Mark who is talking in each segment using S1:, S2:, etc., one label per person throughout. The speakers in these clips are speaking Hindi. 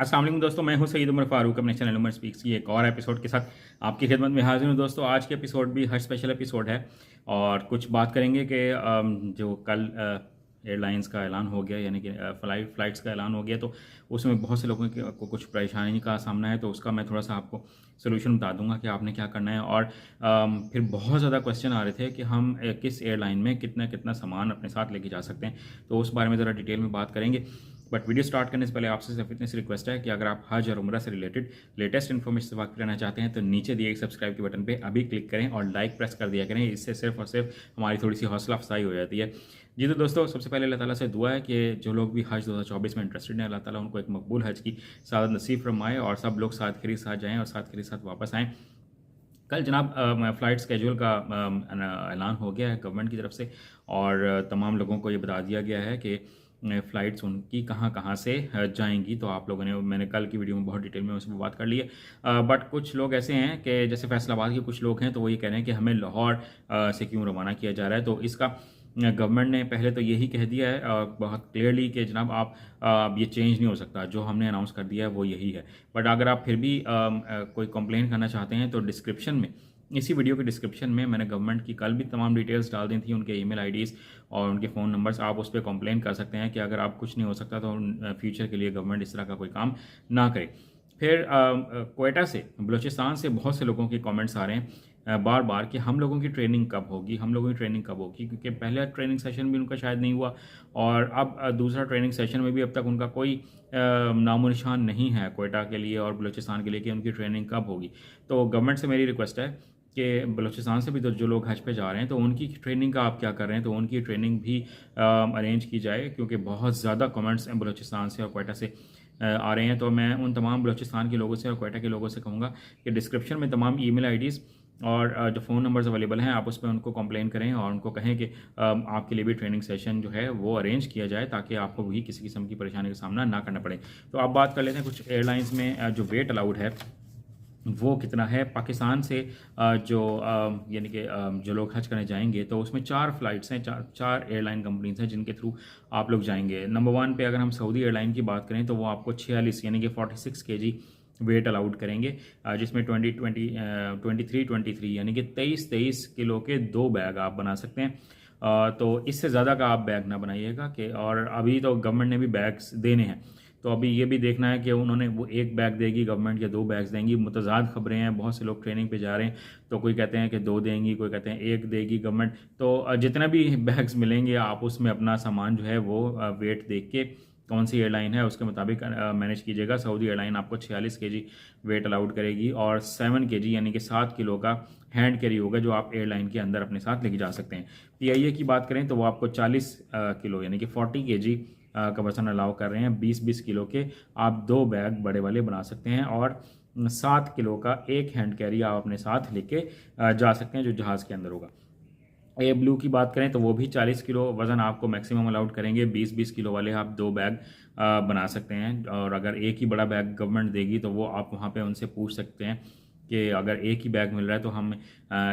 S1: अस्सलाम वालेकुम दोस्तों, मैं हूं सईद उमर फारूक अपने चैनल उमर स्पीक्स की एक और एपिसोड के साथ आपकी खिदमत में हाजिर हूं। दोस्तों आज के एपिसोड भी हर स्पेशल एपिसोड है और कुछ बात करेंगे कि जो कल एयरलाइंस का ऐलान हो गया, यानी कि फ़्लाइट्स का ऐलान हो गया, तो उसमें बहुत से लोगों को कुछ परेशानी का सामना है, तो उसका मैं थोड़ा सा आपको सोल्यूशन बता दूंगा कि आपने क्या करना है। और फिर बहुत ज़्यादा क्वेश्चन आ रहे थे कि हम किस एयरलाइन में कितना कितना सामान अपने साथ लेके जा सकते हैं, तो उस बारे में ज़रा डिटेल में बात करेंगे। बट वीडियो स्टार्ट करने से पहले आपसे सिर्फ इतनी सी रिक्वेस्ट है कि अगर आप हज और उम्रह से रिलेटेड लेटेस्ट इन्फॉर्मेशन से वाकिफ रहना चाहते हैं तो नीचे दिए सब्सक्राइब के बटन पे अभी क्लिक करें और लाइक प्रेस कर दिया करें। इससे सिर्फ और सिर्फ हमारी थोड़ी सी हौसला अफजाई हो जाती है। जी तो दोस्तों, सबसे पहले अल्लाह ताला से दुआ है कि जो लोग भी हज 2024 में इंटरेस्टेड हैं, अल्लाह ताला उनको एक मकबूल हज की सादत नसीब फरमाए और सब लोग साथ खरीद साथ जाएँ और साथ खरीद साथ वापस आएँ। कल जनाब फ़्लाइट स्केड्यूल का ऐलान हो गया है गवर्नमेंट की तरफ से और तमाम लोगों को ये बता दिया गया है कि फ़्लाइट्स उनकी कहाँ कहाँ से जाएंगी। तो आप लोगों ने, मैंने कल की वीडियो में बहुत डिटेल में उसमें बात कर ली है। बट कुछ लोग ऐसे हैं कि जैसे फैसलाबाद के कुछ लोग हैं, तो वो ये कह रहे हैं कि हमें लाहौर से क्यों रवाना किया जा रहा है। तो इसका गवर्नमेंट ने पहले तो यही कह दिया है बहुत क्लियरली कि जनाब आप ये चेंज नहीं हो सकता, जो हमने अनाउंस कर दिया है वो यही है। बट अगर आप फिर भी कोई कंप्लेन करना चाहते हैं तो डिस्क्रिप्शन में, इसी वीडियो के डिस्क्रिप्शन में मैंने गवर्नमेंट की कल भी तमाम डिटेल्स डाल दी थी, उनके ईमेल आईडीज़ और उनके फ़ोन नंबर्स। आप उस पर कंप्लेन कर सकते हैं कि अगर आप कुछ नहीं हो सकता तो फ्यूचर के लिए गवर्नमेंट इस तरह का कोई काम ना करे। फिर क्वेटा से, बलूचिस्तान से बहुत से लोगों के कमेंट्स आ रहे हैं बार बार कि हम लोगों की ट्रेनिंग कब होगी, हम लोगों की ट्रेनिंग कब होगी, क्योंकि पहला ट्रेनिंग सेशन भी उनका शायद नहीं हुआ और अब दूसरा ट्रेनिंग सेशन में भी अब तक उनका कोई नामो निशान नहीं है क्वेटा के लिए और बलूचिस्तान के लिए कि उनकी ट्रेनिंग कब होगी। तो गवर्नमेंट से मेरी रिक्वेस्ट है कि बलूचिस्तान से भी तो जो लोग हज पे जा रहे हैं तो उनकी ट्रेनिंग का आप क्या कर रहे हैं, तो उनकी ट्रेनिंग भी अरेंज की जाए, क्योंकि बहुत ज़्यादा कमेंट्स हैं बलूचिस्तान से और क्वेटा से आ रहे हैं। तो मैं उन तमाम बलूचिस्तान के लोगों से और क्वेटा के लोगों से कहूँगा कि डिस्क्रिप्शन में तमाम ईमेल आईडीज़ और जो फ़ोन नंबर्स अवेलेबल हैं, आप उस पर उनको कंप्लेन करें और उनको कहें कि आपके लिए भी ट्रेनिंग सेशन जो है वो अरेंज किया जाए, ताकि आपको भी किसी किस्म की परेशानी का सामना ना करना पड़े। तो आप बात कर लेते हैं कुछ एयरलाइंस में जो वेट अलाउड है वो कितना है। पाकिस्तान से जो यानी कि जो लोग हज करने जाएंगे तो उसमें 4 फ़्लाइट्स हैं, चार एयरलाइन कंपनीज हैं जिनके थ्रू आप लोग जाएंगे। नंबर 1 पे अगर हम सऊदी एयरलाइन की बात करें तो वो आपको 46 यानी कि 46 केजी वेट अलाउड करेंगे, जिसमें 23 यानी कि 23 किलो के 2 बैग आप बना सकते हैं। तो इससे ज़्यादा का आप बैग ना बनाइएगा कि, और अभी तो गवर्नमेंट ने भी बैग्स देने हैं, तो अभी ये भी देखना है कि उन्होंने वो एक बैग देगी गवर्नमेंट या 2 बैग्स देंगी। मुतज़ाद खबरें हैं, बहुत से लोग ट्रेनिंग पे जा रहे हैं, तो कोई कहते हैं कि 2 देंगी, कोई कहते हैं 1 देगी गवर्नमेंट। तो जितने भी बैग्स मिलेंगे आप उसमें अपना सामान जो है वो वेट देख के कौन सी एयरलाइन है उसके मुताबिक मैनेज कीजिएगा। सऊदी एयरलाइन आपको 46 केजी वेट अलाउड करेगी और 7 केजी यानी कि 7 किलो का हैंड कैरी होगा जो आप एयरलाइन के अंदर अपने साथ लेके जा सकते हैं। पीआईए की बात करें तो वो आपको 40 किलो यानी कि 40 केजी का वजन अलाउ कर रहे हैं। 20-20 किलो के आप 2 बैग बड़े वाले बना सकते हैं और 7 किलो का एक हैंड कैरी आप अपने साथ लेके जा सकते हैं जो जहाज़ के अंदर होगा। ए ब्लू की बात करें तो वो भी 40 किलो वज़न आपको मैक्सिमम अलाउड करेंगे। 20-20 किलो वाले आप 2 बैग बना सकते हैं, और अगर एक ही बड़ा बैग गवर्नमेंट देगी तो वो आप वहाँ पे उनसे पूछ सकते हैं कि अगर एक ही बैग मिल रहा है तो हम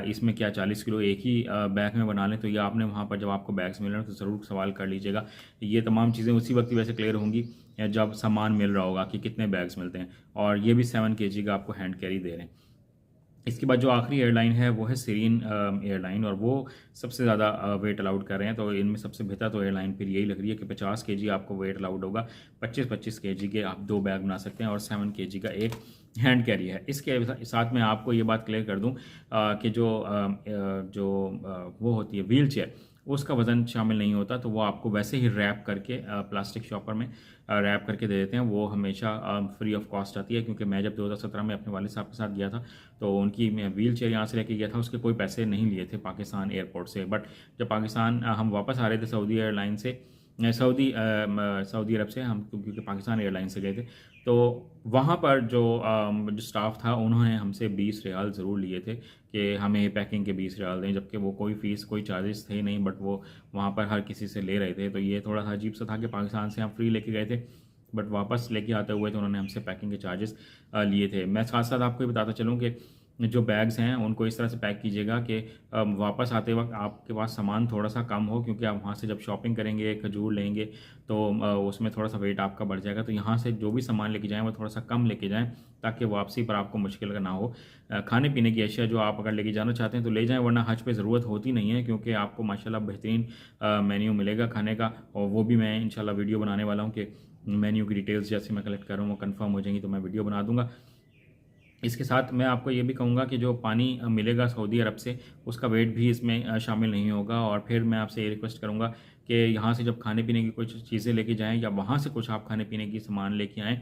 S1: इसमें क्या 40 किलो एक ही बैग में बना लें। तो ये आपने वहाँ पर जब आपको बैग्स मिल रहे हैं तो ज़रूर सवाल कर लीजिएगा। ये तमाम चीज़ें उसी वक्त वैसे क्लियर होंगी जब सामान मिल रहा होगा कि कितने बैग्स मिलते हैं, और ये भी 7 केजी का आपको हैंड कैरी दे रहे हैं। इसके बाद जो आखिरी एयरलाइन है वो है सीरियन एयरलाइन, और वो सबसे ज़्यादा वेट अलाउड कर रहे हैं। तो इनमें सबसे बेहतर तो एयरलाइन फिर यही लग रही है कि 50 केजी आपको वेट अलाउड होगा। 25-25 केजी के आप 2 बैग बना सकते हैं और 7 केजी का एक हैंड कैरी है। इसके साथ में आपको ये बात क्लियर कर दूं कि वो होती है व्हील चेयर, उसका वज़न शामिल नहीं होता, तो वो आपको वैसे ही रैप करके प्लास्टिक शॉपर में रैप करके दे देते हैं। वो हमेशा फ्री ऑफ कॉस्ट आती है, क्योंकि मैं जब 2017 में अपने वालिद साहब के साथ गया था तो उनकी मैं व्हील चेयर यहाँ से लेके गया था, उसके कोई पैसे नहीं लिए थे पाकिस्तान एयरपोर्ट से। बट जब पाकिस्तान हम वापस आ रहे थे सऊदी एयरलाइन से, सऊदी अरब से, हम क्योंकि पाकिस्तान एयरलाइन से गए थे, तो वहाँ पर जो स्टाफ था उन्होंने हमसे 20 रियाल ज़रूर लिए थे कि हमें पैकिंग के 20 रियाल दें, जबकि वो कोई फ़ीस कोई चार्जेस थे नहीं, बट वो वहाँ पर हर किसी से ले रहे थे। तो ये थोड़ा सा अजीब सा था कि पाकिस्तान से हम फ्री लेके गए थे, बट वापस लेके आते हुए तो उन्होंने हमसे पैकिंग के चार्जेस लिए थे। मैं साथ साथ आपको ये बताता चलूँ कि जो बैग्स हैं उनको इस तरह से पैक कीजिएगा कि वापस आते वक्त आपके पास सामान थोड़ा सा कम हो, क्योंकि आप वहाँ से जब शॉपिंग करेंगे, खजूर लेंगे तो उसमें थोड़ा सा वेट आपका बढ़ जाएगा। तो यहाँ से जो भी सामान लेके जाएँ वो थोड़ा सा कम लेके जाएँ, ताकि वापसी पर आपको मुश्किल ना हो। खाने पीने की अशिया जो आप अगर लेके जाना चाहते हैं तो ले जाएँ, वरना हज पे ज़रूरत होती नहीं है, क्योंकि आपको माशाल्लाह बेहतरीन मेन्यू मिलेगा खाने का। और वो भी मैं इंशाल्लाह वीडियो बनाने वाला हूँ कि मेन्यू की डिटेल्स जैसे मैं कलेक्ट कर रहा हूँ वो कंफर्म हो जाएंगी तो मैं वीडियो बना दूंगा। इसके साथ मैं आपको ये भी कहूँगा कि जो पानी मिलेगा सऊदी अरब से, उसका वेट भी इसमें शामिल नहीं होगा। और फिर मैं आपसे ये रिक्वेस्ट करूँगा कि यहाँ से जब खाने पीने की कुछ चीज़ें लेके जाएँ या वहाँ से कुछ आप खाने पीने की सामान लेके आएँ,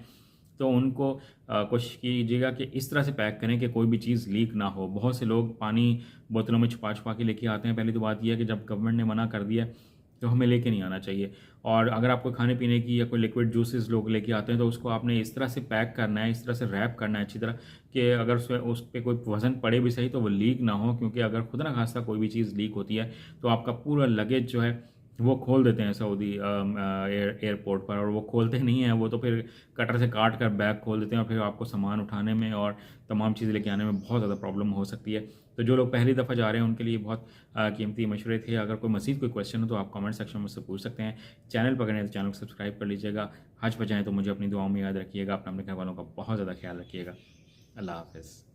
S1: तो उनको कोशिश कीजिएगा कि इस तरह से पैक करें कि कोई भी चीज़ लीक ना हो। बहुत से लोग पानी बोतलों में छुपा छुपा के लेके आते हैं। पहली तो बात यह है कि जब गवर्नमेंट ने मना कर दिया तो हमें लेके नहीं आना चाहिए। और अगर आपको खाने पीने की या कोई लिक्विड जूसेस लोग लेके आते हैं तो उसको आपने इस तरह से पैक करना है, इस तरह से रैप करना है अच्छी तरह, कि अगर उस पर कोई वज़न पड़े भी सही तो वो लीक ना हो। क्योंकि अगर खुद ना खास्ता कोई भी चीज़ लीक होती है तो आपका पूरा लगेज जो है वो खोल देते हैं सऊदी एयरपोर्ट पर, और वो खोलते नहीं हैं, वो तो फिर कटर से काट कर बैग खोल देते हैं, और फिर आपको सामान उठाने में और तमाम चीज़ें लेके आने में बहुत ज़्यादा प्रॉब्लम हो सकती है। तो जो लोग पहली दफ़ा जा रहे हैं उनके लिए बहुत कीमती मशवरे थे। अगर कोई मज़ीद कोई क्वेश्चन हो तो आप कमेंट सेक्शन में मुझसे पूछ सकते हैं। चैनल पर गए तो चैनल को सब्सक्राइब कर लीजिएगा। हज पर जाएँ तो मुझे अपनी दुआओं में याद रखिएगा। अपने घर वालों का बहुत ज़्यादा ख्याल रखिएगा। अल्लाह हाफ़िज़।